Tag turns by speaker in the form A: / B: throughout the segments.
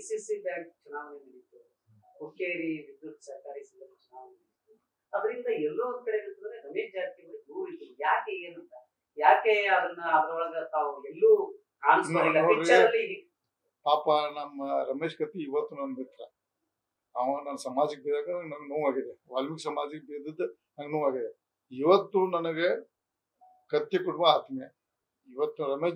A: DCC bank ಚುನಾವಣೆ ನಡೀತು, ಹುಕ್ಕೇರಿ ವಿದ್ಯುತ್ ಸಹಕಾರಿ ಸಂಘದ ಚುನಾವಣೆ ನಡೀತು. ಅದರಿಂದ ಎಲ್ಲೋ ಒಂದ್ ಕಡೆ ಅಂತಂದ್ರೆ ರಮೇಶ್ ಜಾರಕಿಹೊಳಿ ದೂರ ಇತ್ತು. ಯಾಕೆ ಏನಂತ, ಯಾಕೆ ಅದನ್ನ ಅದ್ರೊಳಗ ತಾವು ಎಲ್ಲೂ ಕಾಣಿಸ್ಕೊಂಡಿಲ್ಲ ಪಿಕ್ಚರ್ ಅಲ್ಲಿ?
B: ಪಾಪ ನಮ್ಮ ರಮೇಶ್ ಕತ್ತಿ ಇವತ್ತು ನನ್ನ ಮಿತ್ರ. ಅವ ನನ್ನ ಸಮಾಜಕ್ಕೆ ಬಿದ್ದಾಗ ನಂಗೆ ನೋವಾಗಿದೆ, ವಾಲ್ಮೀಕಿ ಸಮಾಜಕ್ಕೆ ಬಿದ್ದದ್ದು ನಂಗೆ ನೋವಾಗಿದೆ. ಇವತ್ತು ನನಗೆ ಕತ್ತಿ ಕುಟುಂಬ ಆತ್ಮೀಯ. ಇವತ್ತು ರಮೇಶ್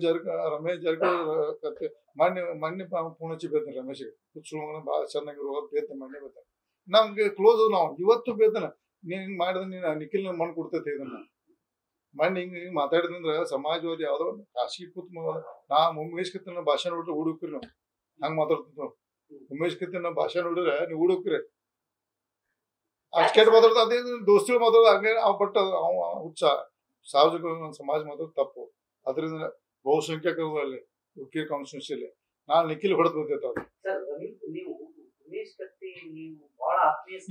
B: ಜಾರಕಿಹೊಳಿ ಕತ್ತಿ ಮೊನ್ನೆ ಪೂಣಚ್ಚಿ ಬೇತಾನೆ ರಮೇಶ್ಗೆ ಹುಚ್ಚುಳ ಭಾಳ ಚೆನ್ನಾಗಿರುವ ಬೇತಾನೆ ಮೊನ್ನೆ ಬೇತಾನೆ ನಮ್ಗೆ ಕ್ಲೋಸ್. ನಾವು ಇವತ್ತು ಬೇತಾನ ನೀನ್ ಹಿಂಗ್ ಮಾಡಿದ್ರೆ ನೀನು ನಿಖಿಲ್ ಮಣ್ಣು ಕೊಡ್ತೈತೆ ಇದನ್ನ ಮೊನ್ನೆ ಹಿಂಗೆ ಮಾತಾಡಿದಂದ್ರೆ ಸಮಾಜವಾದಿ ಯಾವ್ದೋ ಖಾಸಗಿ ಕೂತ್ ನಾ ಉಮೇಶ್ ಕತ್ತಿನ ಭಾಷೆ ನೋಡ್ರಿ ಹುಡುಕ್ರಿ ನಾವು ಹಂಗ ಮಾತಾಡ್ತಿದ್ವಿ. ಉಮೇಶ್ ಕತ್ತಿನ ಭಾಷೆ ನೋಡಿದ್ರೆ ನೀವು ಹುಡುಕ್ರಿ ಅಷ್ಟು ಕೆಟ್ಟ ಮಾತಾಡ್ದ. ಅದೇ ದೋಸ್ತಿಗಳು ಮಾತಾಡೋದು ಹಂಗೆ ಬಟ್ ಅವ ಹುಚ್ಚ ಸಾರ್ವಜನಿಕ ಸಮಾಜ ಮಾತಾಡೋದು ತಪ್ಪು. ಅದರಿಂದ ಬಹುಸಂಖ್ಯಾಕರಲ್ಲಿ ಹುಕ್ಕೇರಿ ಕಾನ್ಸ್ಟಿಟ್ಯೂನ್ಸಿಯಲ್ಲಿ ನಾನು ನಿಖಿಲ್ ಹೊಡೆದು ಬಂದೈತೆ ಅವ್ರು.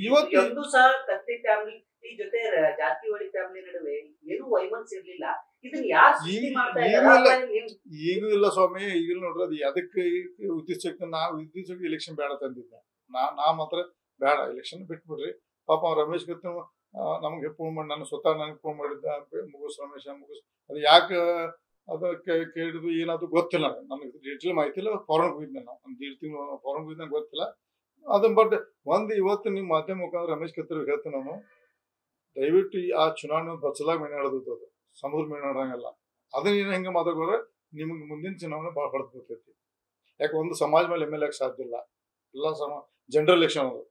A: ಇವತ್ತು ಸಹ ಕತ್ತಿ ಫ್ಯಾಮಿಲಿ ಜೊತೆ ಜಾರಕಿಹೊಳಿ ಫ್ಯಾಮಿಲಿ ನಡುವೆ ಏನು ವೈಮನ್ಸ್ ಇರ್ಲಿಲ್ಲ. ಇದನ್ನ ಯಾರು ಸೃಷ್ಟಿ ಮಾಡ್ತಾ ಇದ್ದಾರೆ?
B: ಈಗೂ ಇಲ್ಲ ಸ್ವಾಮಿ, ಈಗಲೂ ನೋಡ್ರಿ ಅದು ಅದಕ್ಕೆ ಉದ್ದೇಶಕ್ಕೆ ನಾವು ಉದ್ದೇಶಕ್ಕೆ ಎಲೆಕ್ಷನ್ ಬೇಡ ತಂದಿದ್ದೆ. ನಾ ಮಾತ್ರ ಬೇಡ ಎಲೆಕ್ಷನ್ ಬಿಟ್ಬಿಡ್ರಿ. ಪಾಪ ರಮೇಶ್ ಕತ್ತಿ ನಮ್ಗೆ ಫೋನ್ ಮಾಡಿ ನಾನು ಸ್ವತಃ ನನಗೆ ಫೋನ್ ಮಾಡಿದ್ದ, ಮುಗಿಸ್ ರಮೇಶ ಮುಗಿಸ್ ಅದು ಯಾಕೆ ಅದಕ್ಕೆ ಕೇಳಿದ್ರು ಏನಾದ್ರು ಗೊತ್ತಿಲ್ಲ ನನಗೆ ಡೀಟೇಲ್ ಮಾಹಿತಿ ಇಲ್ಲ. ಫಾರಿನ್ ಹೋಗಿದ್ದೆ ನಾವು ಒಂದು 2 ತಿಂಗಳು ಫಾರಿನ್ ಹೋಗಿದ್ದ ಗೊತ್ತಿಲ್ಲ ಅದನ್ನ. ಬಟ್ ಒಂದು ಇವತ್ತು ನಿಮ್ಮ ಮಾಧ್ಯಮ ಮುಖಾಂತರ ರಮೇಶ್ ಕತ್ತಿ ಹೇಳ್ತೀನಿ ನಾನು, ದಯವಿಟ್ಟು ಆ ಚುನಾವಣೆ ಬಚ್ಚಲಾಗಿ ಮೇನಾಡೋದು, ಅದು ಸಮುದ್ರ ಮೇನಾಡಂಗಲ್ಲ. ಅದನ್ನ ಹೆಂಗೆ ಮಾತಾಡಿದ್ರೆ ನಿಮ್ಗೆ ಮುಂದಿನ ಚುನಾವಣೆ ಭಾಳ ಹೊಡೆದು ಬರ್ತೈತಿ. ಯಾಕೆ ಒಂದು ಸಮಾಜ ಮೇಲೆ MLA ಸಾಧ್ಯ ಇಲ್ಲ. ಎಲ್ಲ ಜನರಲ್ ಎಲೆಕ್ಷನ್ ಅದು.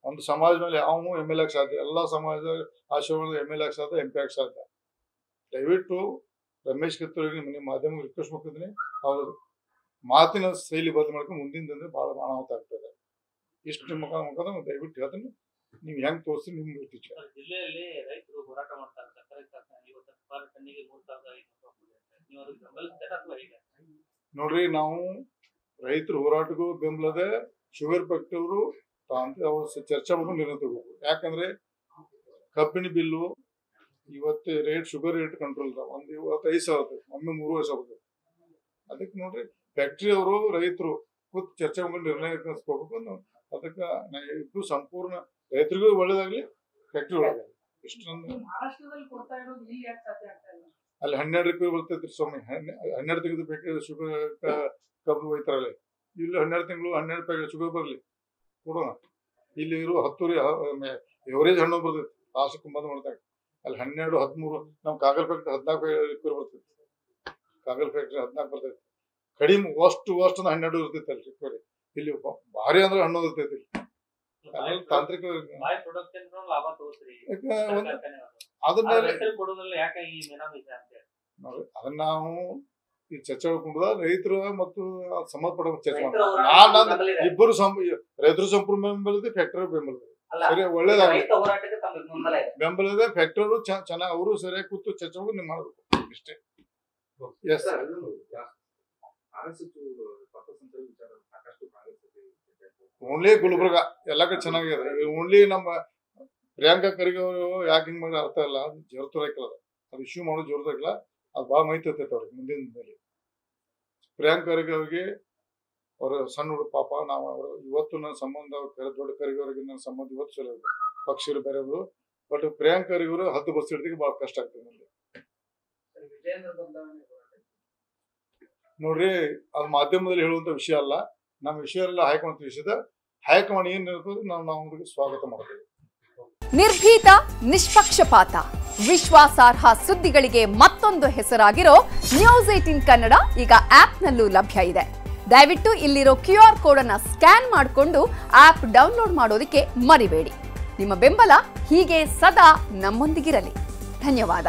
B: ಒಂದು ಸಮಾಜ ಮೇಲೆ ಯಾವ MLA ಸಾಧ್ಯ, ಎಲ್ಲ ಸಮಾಜದ ಆಶೀರ್ವಾದ MLA ಸಾಧ್ಯ, MP ಸಾಧ್ಯ. ದಯವಿಟ್ಟು ರಮೇಶ್ ಕತ್ತಿ ನಿಮ್ಮ ಮಾಧ್ಯಮ ರಿಕ್ವೆಸ್ಟ್ ಮಾಡ್ತಿದ್ದೀನಿ, ಅವ್ರ ಮಾತಿನ ಶೈಲಿ ಬದಲು ಮಾಡ್ಕೊಂಡು ಮುಂದಿನ ದಿನ ಭಾಳ ಅನಾಹುತ ಆಗ್ತದೆ. ಇಷ್ಟು ಮುಖಾಂತರ ದಯವಿಟ್ಟು ಹೇಳ್ತೀನಿ, ನೀವು ಹೆಂಗ್ ತೋರಿಸಿ ನಿಮ್ಗೆ ಇರ್ತೀವಿ.
C: ಜಿಲ್ಲೆಯಲ್ಲಿ ರೈತರು ಹೋರಾಟ ಮಾಡ್ತಾರೆ.
B: ನೋಡ್ರಿ, ನಾವು ರೈತರ ಹೋರಾಟಕ್ಕೂ ಬೆಂಬಲದೆ ಶುಗರ್ ಫ್ಯಾಕ್ಟರಿ ಅವರು ಅವ್ರು ಚರ್ಚೆ ಮಾಡ್ಕೊಂಡು ನಿರ್ಣಯ ತಗೋಬೇಕು. ಯಾಕಂದ್ರೆ ಕಬ್ಬಿನ ಬಿಲ್ಲು ಇವತ್ತು ರೇಟ್ ಶುಗರ್ ರೇಟ್ ಕಂಟ್ರೋಲ್ ಇದಾವೆ. ಒಂದು 25,000 ಒಮ್ಮೆ 3,000 ಅದಕ್ಕೆ ನೋಡ್ರಿ ಫ್ಯಾಕ್ಟ್ರಿ ಅವರು ರೈತರು ಕೂತ್ ಚರ್ಚೆ ಮಾಡ್ಕೊಂಡು ನಿರ್ಣಯ ತಗೋಬೇಕು. ಅದಕ್ಕೆ ಇಬ್ಬರು ಸಂಪೂರ್ಣ ರೈತರಿಗೂ ಒಳ್ಳೇದಾಗ್ಲಿ, ಫ್ಯಾಕ್ಟ್ರಿ ಒಳ್ಳೇದಾಗ್ಲಿ. ಇಷ್ಟೊಂದು ಅಲ್ಲಿ 12 ರೂಪಾಯಿ ಬರ್ತೈತ್ರಿ ಸ್ವಾಮಿ. 12 ತೆಗೆದು ಬೇಕು ಶುಗರ್ ಕಬ್ಬು ಹೋಯ್ತಾರಲ್ಲ. ಇಲ್ಲಿ 12 ತಿಂಗಳು 12 ರೂಪಾಯಿ ಶುಗರ್ ಬರಲಿ ಕೊಡೋಣ. ಇಲ್ಲಿ ಇರೋ 10 ಎವರೇಜ್ ಹಣ್ಣು ಬರ್ತೈತಿ ಲಾಸ್ಟ್ ಬಂದ್ ಮಾಡ್ತಾರೆ. ಅಲ್ಲಿ 12, 13 ನಮ್ಮ ಕಾಗಲ್ ಫ್ಯಾಕ್ಟ್ರಿ 14 ರೂಪಾಯಿ ಬರ್ತೈತಿ. ಕಾಗಲ್ ಫ್ಯಾಕ್ಟ್ರಿ 14 ಬರ್ತೈತಿ. ಕಡಿಮೆ ಅಷ್ಟು 12 ಇರ್ತೈತಿ ಅಲ್ರಿ ರಿಪೇರಿ. ಇಲ್ಲಿ ಭಾರಿ ಅಂದ್ರೆ ಹಣ್ಣು ಇರ್ತೈತಿ. ತಾಂತ್ರಿಕ ಅದನ್ನ ನಾವು ಈ ಚರ್ಚೆ ಮಾಡ್ಕೊಂಡ ರೈತರು ಮತ್ತು ಸಂಬಂಧಪಟ್ಟ ಚರ್ಚೆ ಮಾಡ್ತಾರೆ. ಇಬ್ಬರು ರೈತರು ಸಂಪೂರ್ಣ ಬೆಂಬಲಿದೆ, ಫ್ಯಾಕ್ಟರಿ ಬೆಂಬಲಿದೆ. ಸರಿ, ಒಳ್ಳೇದಾಗಲಿ. ಬೆಂಬಲಿದೆ ಫ್ಯಾಕ್ಟರಿ ಚೆನ್ನಾಗಿ ಅವರು ಸರಿಯಾಗಿ ಕೂತು ಚರ್ಚೆ ಮಾಡಿ ನೀವು ಮಾಡ್ಬೇಕು ಇಷ್ಟೇ. ಎಸ್ ಓನ್ಲಿ ಗುಲ್ಬರ್ಗ ಎಲ್ಲ ಕಡೆ ಚೆನ್ನಾಗಿದೆ. ಓನ್ಲಿ ನಮ್ಮ ಪ್ರಿಯಾಂಕಾ ಖರ್ಗೆ ಅವರು ಯಾಕೆ ಹಿಂಗ್ ಮಾಡಿ ಅರ್ಥ ಇಲ್ಲ. ಅದು ಜೋರ್ತರಾಕಿಲ್ಲ, ಅದು ಇಶ್ಯೂ ಮಾಡೋದು ಜೋರ್ತರಾಕಿಲ್ಲ. ಅದು ಭಾಳ ಮಾಹಿತಿ ಇರ್ತೈತೆ ಅವ್ರಿಗೆ ಮುಂದಿನ ದಿನದಲ್ಲಿ. ಪ್ರಿಯಾಂಕಾ ಖರ್ಗೆ ಅವ್ರಿಗೆ ಅವ್ರ ಸಣ್ಣ ಹುಡುಗ ಪಾಪ, ನಾವು ಅವರು ಇವತ್ತು ನನ್ನ ಸಂಬಂಧ ದೊಡ್ಡ ಖರ್ಗೆ ಅವ್ರಿಗೆ ನನ್ನ ಸಂಬಂಧ ಇವತ್ತು ಚಲೋ ಇದೆ. ಪಕ್ಷರು ಬೇರೆಯವರು. ಬಟ್ ಪ್ರಿಯಾಂಕಾ ಖರ್ಗೆ ಅವರು 10 ಬಸ್ ಹಿಡಿದಿಗೆ ಭಾಳ ಕಷ್ಟ ಆಗ್ತದೆ ನನಗೆ. ನೋಡ್ರಿ, ಅದು ಮಾಧ್ಯಮದಲ್ಲಿ ಹೇಳುವಂತ ವಿಷಯ ಅಲ್ಲ. ನಮ್ಮ ವಿಷಯ ಎಲ್ಲ ಹೈಕಮಾಂಡ್ ತಿಳಿಸಿದ. ಹೈಕಮಾಂಡ್ ಏನ್ ಇರ್ತದೆ ನಾವು ಅವ್ರಿಗೆ ಸ್ವಾಗತ ಮಾಡ್ತೇವೆ.
D: ನಿರ್ಭೀತ, ನಿಷ್ಪಕ್ಷಪಾತ, ವಿಶ್ವಾಸಾರ್ಹ ಸುದ್ದಿಗಳಿಗೆ ಮತ್ತೊಂದು ಹೆಸರಾಗಿರೋ ನ್ಯೂಸ್ 18 ಕನ್ನಡ ಈಗ ಆಪ್ನಲ್ಲೂ ಲಭ್ಯ ಇದೆ. ದಯವಿಟ್ಟು ಇಲ್ಲಿರೋ QR ಕೋಡ್ ಅನ್ನ ಸ್ಕ್ಯಾನ್ ಮಾಡಿಕೊಂಡು ಆಪ್ ಡೌನ್ಲೋಡ್ ಮಾಡೋದಕ್ಕೆ ಮರಿಬೇಡಿ. ನಿಮ್ಮ ಬೆಂಬಲ ಹೀಗೆ ಸದಾ ನಮ್ಮೊಂದಿಗಿರಲಿ. ಧನ್ಯವಾದ.